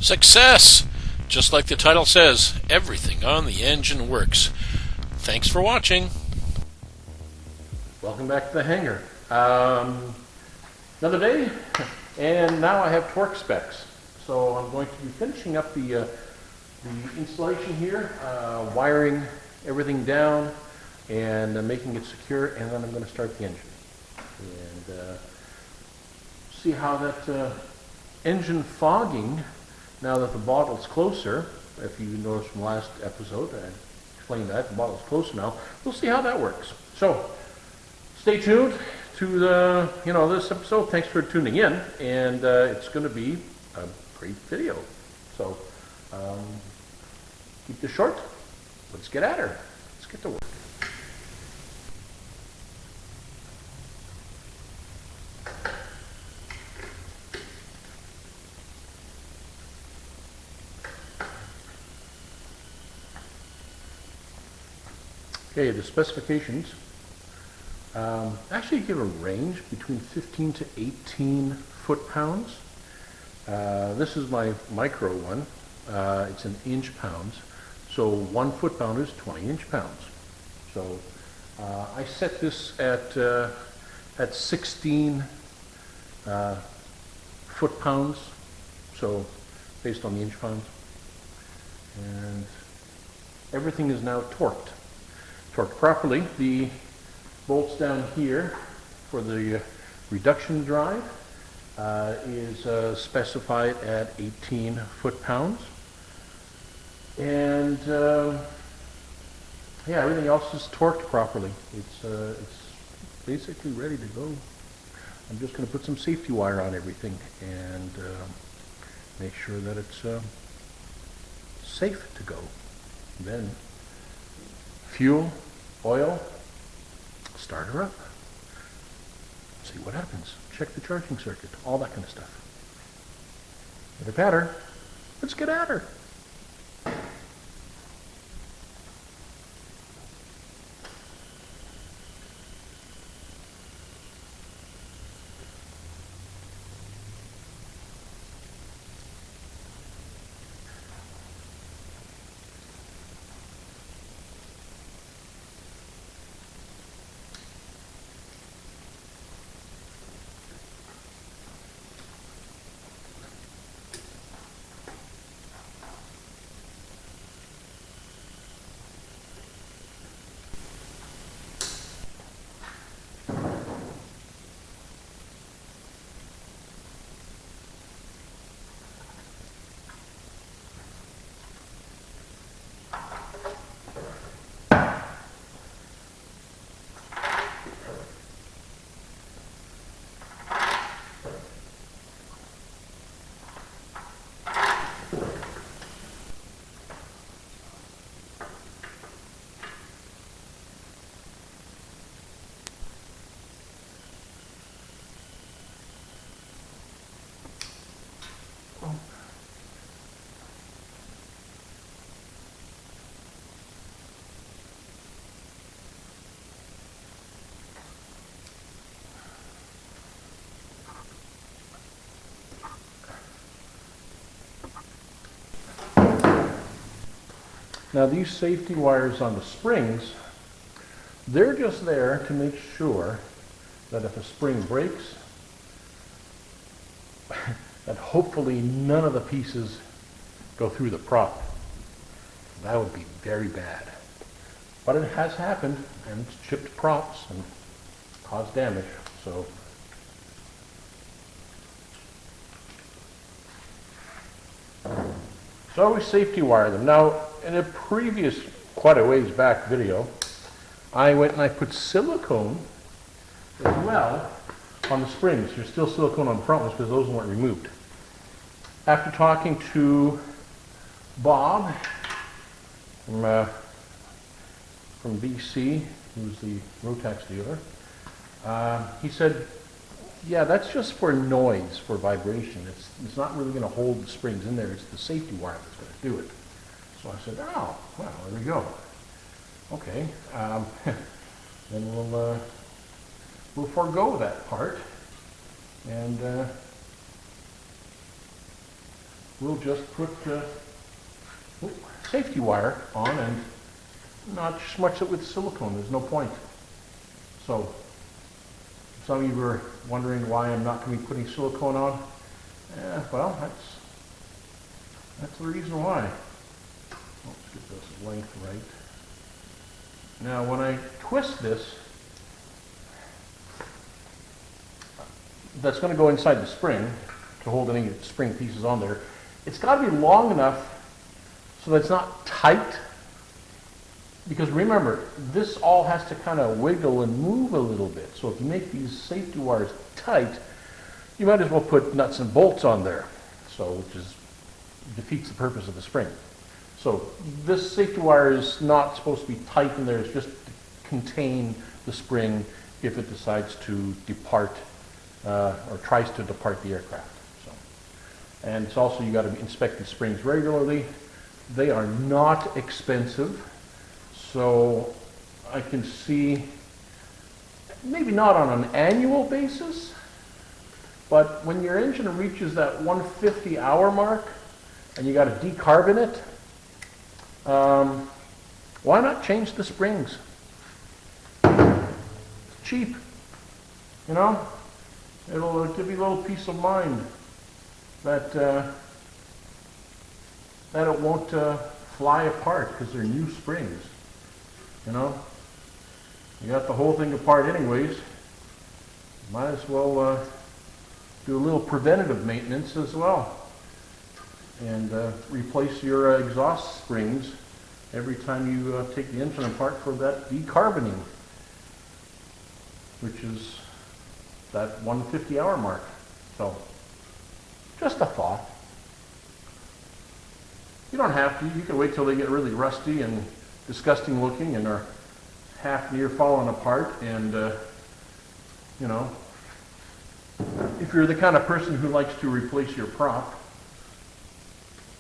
Success! Just like the title says, everything on the engine works. Thanks for watching. Welcome back to the hangar. Another day, and now I have torque specs. So I'm going to be finishing up the installation here, wiring everything down and making it secure, and then I'm going to start the engine and see how that engine fogging, now that the bottle's closer. If you noticed from last episode, I explained that the bottle's closer now. We'll see how that works. So stay tuned to this episode. Thanks for tuning in, and it's going to be a great video. So keep this short. Let's get at her. Let's get to work. Okay, the specifications actually give a range between 15 to 18 foot-pounds. This is my micro one. It's in inch pounds. So 1 foot-pound is 20 inch-pounds. So I set this at 16 foot-pounds, so based on the inch-pounds. And everything is now torqued properly. The bolts down here for the reduction drive is specified at 18 foot-pounds. And yeah, everything else is torqued properly. It's basically ready to go. I'm just going to put some safety wire on everything and make sure that it's safe to go. Then fuel, oil, start her up, see what happens, check the charging circuit, all that kind of stuff. Get at her. Let's get at her. Now these safety wires on the springs, they're just there to make sure that if a spring breaks, that hopefully none of the pieces go through the prop. That would be very bad. But it has happened, and it's chipped props and caused damage. So always safety wire them. Now, in a previous, quite a ways back video, I went and I put silicone as well on the springs. There's still silicone on the front ones because those weren't removed. After talking to Bob from BC, who's the Rotax dealer, he said, yeah, that's just for noise, for vibration. It's not really going to hold the springs in there. It's the safety wire that's going to do it. So I said, oh, well, there we go. Okay, then we'll forego that part and we'll just put safety wire on and not smudge it with silicone. There's no point. So, some of you were wondering why I'm not going to be putting silicone on. Well, that's the reason why. Let's get this length right. Now, when I twist this, that's going to go inside the spring to hold any spring pieces on there. It's got to be long enough so that it's not tight. Because remember, this all has to kind of wiggle and move a little bit. So if you make these safety wires tight, you might as well put nuts and bolts on there. So, which defeats the purpose of the spring. So this safety wire is not supposed to be tight in there. It's just to contain the spring if it decides to depart or tries to depart the aircraft. So, and it's also, you got to inspect the springs regularly. They are not expensive. So I can see, maybe not on an annual basis, but when your engine reaches that 150 hour mark and you got to decarb it, why not change the springs? It's cheap, you know? It'll give you a little peace of mind that that it won't fly apart because they're new springs. You know, you got the whole thing apart anyways. Might as well do a little preventative maintenance as well, and replace your exhaust springs every time you take the engine apart for that decarboning, which is that 150 hour mark. So, just a thought. You don't have to. You can wait till they get really rusty and disgusting looking and are half near falling apart, and you know, if you're the kind of person who likes to replace your prop,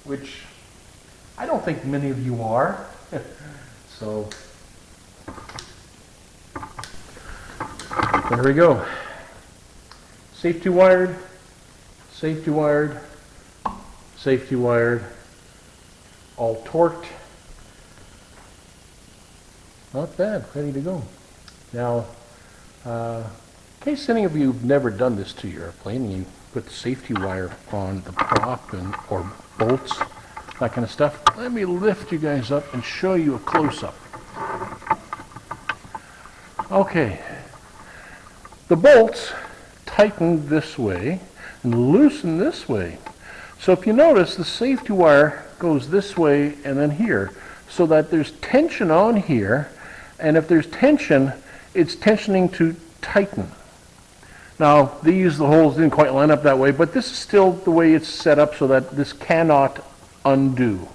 which I don't think many of you are, so there we go. Safety wired, safety wired, safety wired, all torqued. Not bad, ready to go. Now, in case any of you have never done this to your airplane, and you put the safety wire on the prop or bolts, that kind of stuff, let me lift you guys up and show you a close-up. Okay, the bolts tighten this way and loosen this way. So if you notice, the safety wire goes this way and then here, so that there's tension on here. And if there's tension, it's tensioning to tighten. Now, the holes didn't quite line up that way, but this is still the way it's set up so that this cannot undo.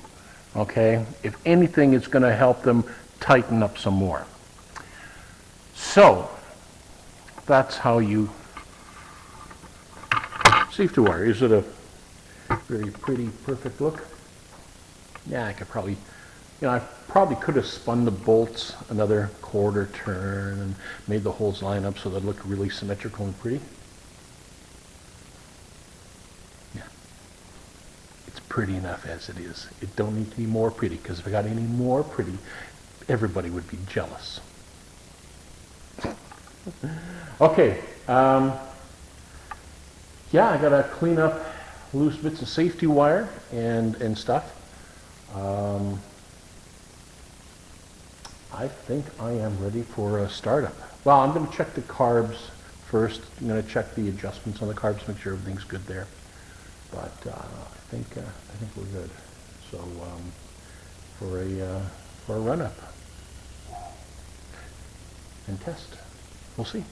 Okay? If anything, it's going to help them tighten up some more. So, that's how you safety wire. Is it a very pretty, perfect look? Yeah, I could probably, I probably could have spun the bolts another quarter turn and made the holes line up so they look really symmetrical and pretty. Yeah. It's pretty enough as it is. It don't need to be more pretty, because if it got any more pretty, everybody would be jealous. Okay. Yeah, I got to clean up loose bits of safety wire and stuff. I think I am ready for a startup. Well, I'm going to check the carbs first. I'm going to check the adjustments on the carbs, make sure everything's good there. But I think we're good. So for a run-up and test, we'll see.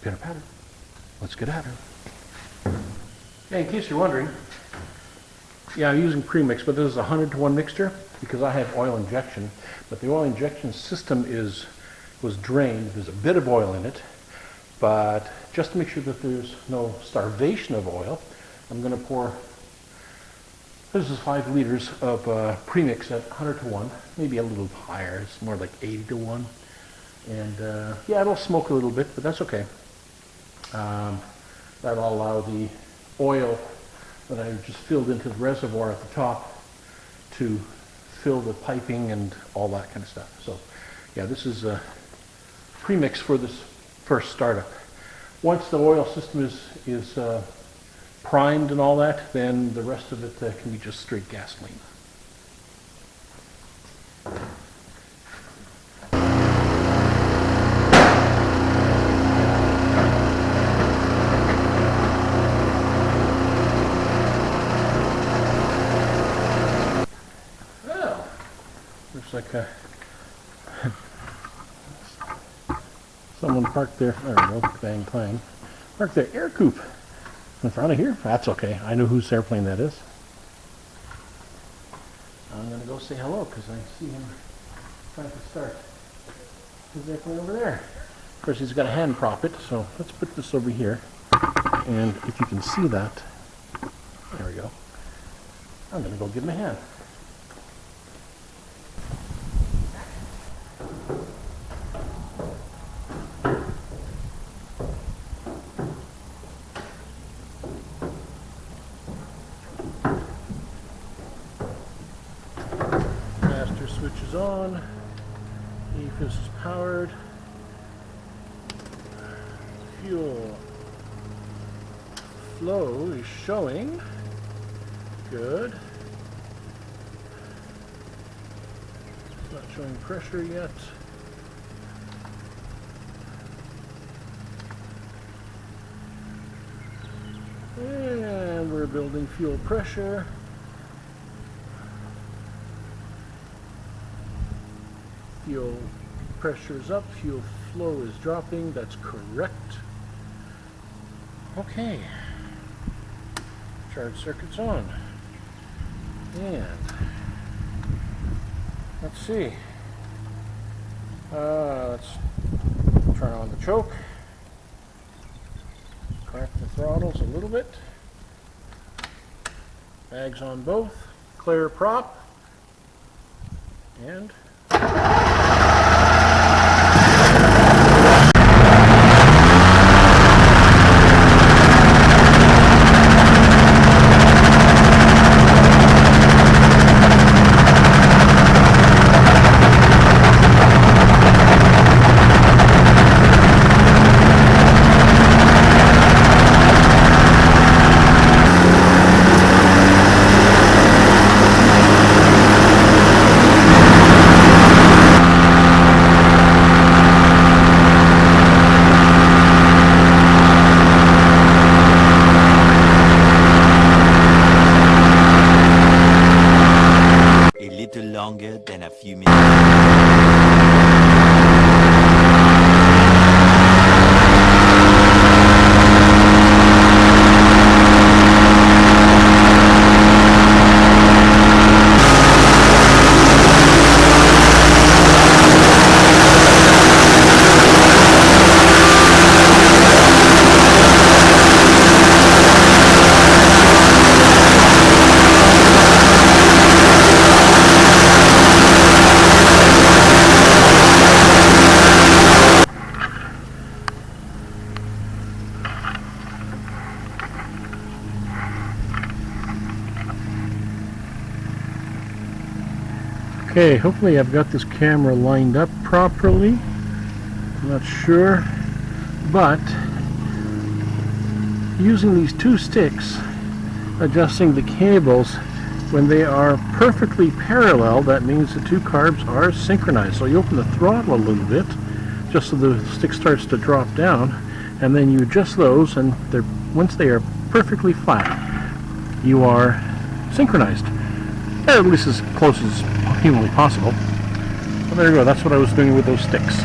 Pitter patter. Let's get at her. Yeah, in case you're wondering, yeah, I'm using premix, but this is a 100-to-1 mixture because I have oil injection. But the oil injection system was drained. There's a bit of oil in it, but just to make sure that there's no starvation of oil, I'm going to pour, this is 5 liters of premix at 100-to-1, maybe a little higher. It's more like 80-to-1. And yeah, it'll smoke a little bit, but that's okay. That'll allow the oil that I just filled into the reservoir at the top to fill the piping and all that kind of stuff. So yeah, this is a premix for this first startup. Once the oil system is primed and all that, then the rest of it can be just straight gasoline. Well, looks like someone parked there. There we go, bang clang. Parked their air coupe in front of here. That's okay. I know whose airplane that is. I'm going to go say hello because I see him trying to start his airplane over there. Of course, he's got a hand prop it, so let's put this over here. And if you can see that, there we go. I'm going to go give him a hand. Switch is on, EFIS is powered, fuel flow is showing, good, it's not showing pressure yet, and we're building fuel pressure. Fuel pressure is up, fuel flow is dropping, that's correct. Okay, charge circuit's on. And let's see. Let's turn on the choke. Crack the throttles a little bit. Bags on both. Clear prop. And longer than a few minutes. okay, hopefully I've got this camera lined up properly. I'm not sure, but using these two sticks, adjusting the cables, when they are perfectly parallel, that means the two carbs are synchronized. So you open the throttle a little bit, just so the stick starts to drop down, and then you adjust those, and once they are perfectly flat, you are synchronized. Or at least as close as humanly possible. Well, there you go, that's what I was doing with those sticks.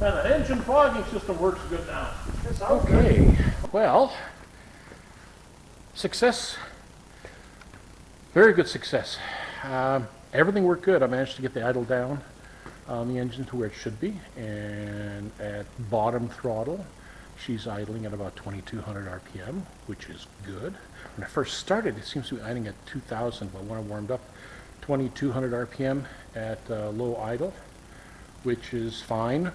And the engine fogging system works good now. Okay. Okay, well, success. Very good success. Everything worked good. I managed to get the idle down on the engine to where it should be, and at bottom throttle, she's idling at about 2200 RPM, which is good. When I first started, it seems to be idling at 2000, but when I warmed up, 2200 RPM at low idle, which is fine.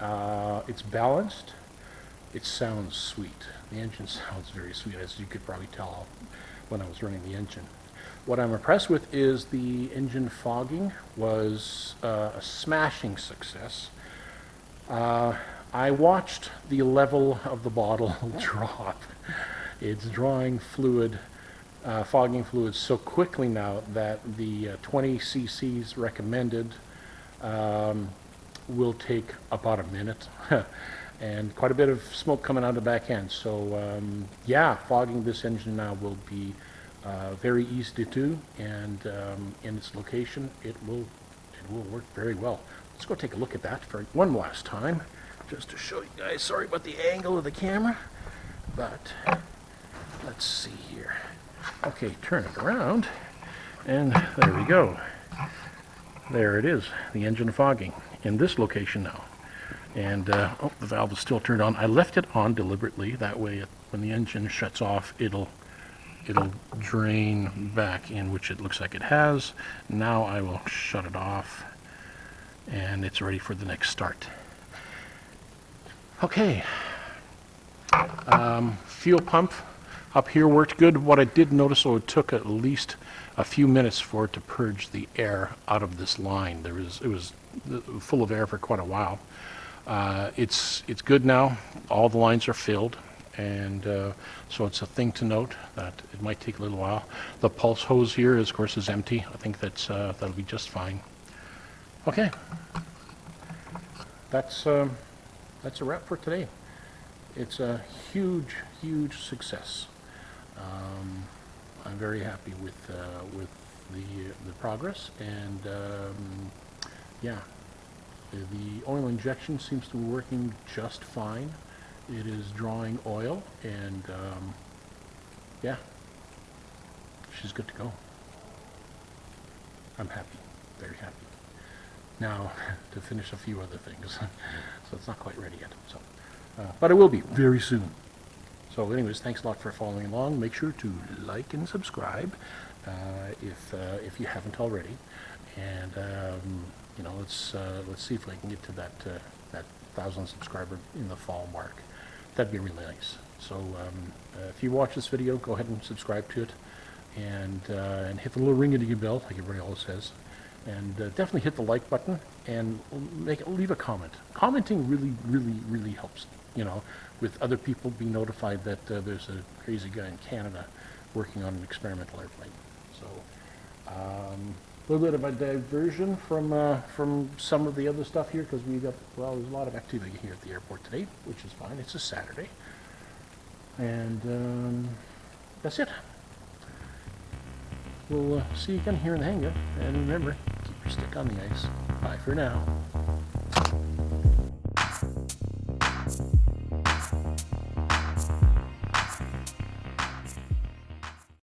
It's balanced. It sounds sweet. The engine sounds very sweet, as you could probably tell when I was running the engine. What I'm impressed with is the engine fogging was a smashing success. I watched the level of the bottle drop. It's drawing fluid, fogging fluid so quickly now that the 20 cc's recommended will take about a minute. And quite a bit of smoke coming out of the back end. So yeah, fogging this engine now will be very easy to do, and in its location, it will work very well. Let's go take a look at that for one last time, just to show you guys. Sorry about the angle of the camera, but let's see here. Okay, turn it around, and there we go. There it is, the engine fogging in this location now. And oh, the valve is still turned on. I left it on deliberately. That way, when the engine shuts off, it'll drain back in, which it looks like it has. Now I will shut it off, and it's ready for the next start. Okay. Fuel pump up here worked good. What I did notice, it took at least a few minutes for it to purge the air out of this line. It was full of air for quite a while. It's good now. All the lines are filled, and so it's a thing to note that it might take a little while. The pulse hose here, of course, is empty. I think that'll be just fine. Okay, that's a wrap for today. It's a huge success. I'm very happy with the progress, and yeah. The oil injection seems to be working just fine. It is drawing oil, and yeah, she's good to go. I'm happy, very happy. Now, to finish a few other things, so it's not quite ready yet. So, but it will be very soon. So anyways, thanks a lot for following along. Make sure to like and subscribe if you haven't already. And you know, let's see if I can get to that 1,000 subscriber in the fall mark. That'd be really nice. So if you watch this video, go ahead and subscribe to it, and hit the little ring-a-ding bell, like everybody always says. And definitely hit the like button, and leave a comment. Commenting really helps, you know, with other people being notified that there's a crazy guy in Canada working on an experimental airplane. So a little bit of a diversion from some of the other stuff here, because there's a lot of activity here at the airport today, which is fine. It's a Saturday. And that's it. We'll see you again here in the hangar. And remember, keep your stick on the ice. Bye for now.